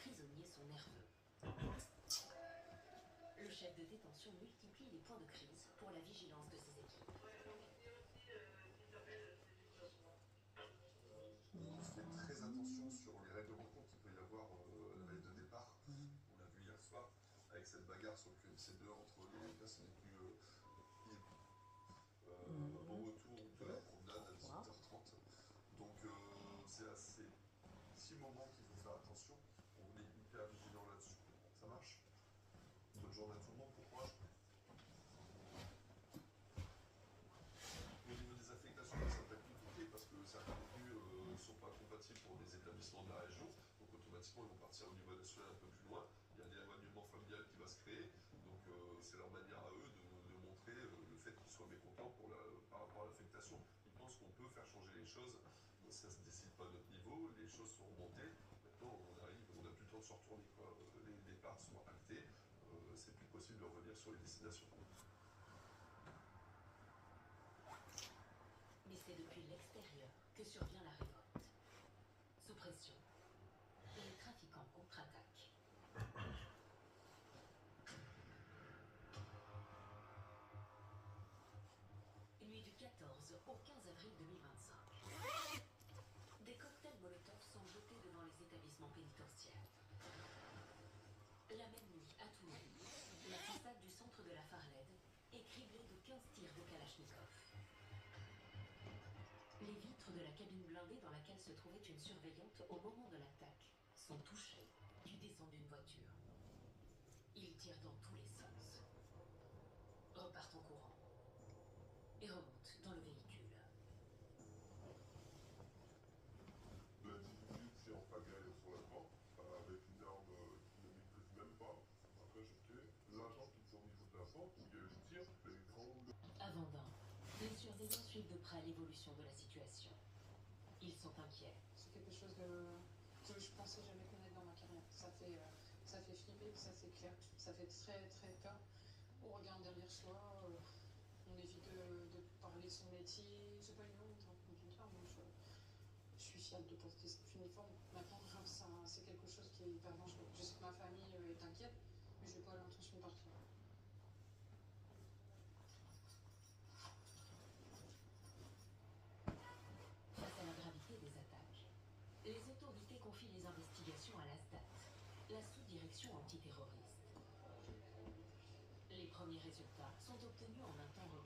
prisonniers sont nerveux. Le chef de détention multiplie les points de crise pour la vigilance de ses équipes. On fait très attention sur les règlements qu'il peut y avoir à la veille de départ. On l'a vu hier soir avec cette bagarre sur le QMC2 entre les personnes les plus au retour de la promenade à 18h30. Donc c'est à ces 6 moments qu'il faut faire attention. On est hyper vigilant là-dessus. Ça marche? Bonne journée à tout le monde, bon courage. Au niveau des affectations, ça peut être compliqué parce que certains contenus ne sont pas compatibles pour des établissements de la région. Donc automatiquement, ils vont partir au niveau national un peu plus loin. Il y a un éloignement familial qui va se créer. Donc c'est leur manière à eux de montrer le fait qu'ils soient mécontents par rapport à l'affectation. Ils pensent qu'on peut faire changer les choses. Ça ne se décide pas à notre niveau. Les choses sont remontées. Maintenant, on n'a plus le temps de se retourner, quoi. Les départs sont actés. C'est plus possible de revenir sur les destinations. Mais c'est depuis l'extérieur que survient la révolte. Sous pression, les trafiquants contre-attaquent. Nuit du 14 au 15 avril 2025. Des cocktails Molotov sont jetés devant les établissements pénitentiaires. La même nuit, à Toulouse, la façade du centre de la Farlède est criblée de 15 tirs de Kalachnikov. Les vitres de la cabine blindée dans laquelle se trouvait une surveillante au moment de l'attaque sont touchées du descend d'une voiture. Ils tirent dans tous les sens, repartent en courant et remontent dans le véhicule. L'individu tire en pagaille sur la porte avec une arme qui ne maîtrise même pas. Après, jeté. L'agent qui est au niveau de la porte, où il y a eu le tir, l'écran. À Vendôme, les surveillants suivent de près l'évolution de la situation. Ils sont inquiets. C'est quelque chose que je pensais jamais connaître dans ma carrière. Ça fait flipper, ça c'est clair. Ça fait très très peur. On regarde derrière soi, on évite de parler de son métier. C'est pas une honte, hein, au contraire. Je suis fière de porter cet uniforme. Maintenant, c'est quelque chose qui est hyper dangereux. Je sais que ma famille est inquiète, mais je n'ai pas l'intention de partir. Face à la gravité des attaques, les autorités confient les investigations à l'ASDAT, la sous-direction antiterroriste. Les premiers résultats sont obtenus en un temps record.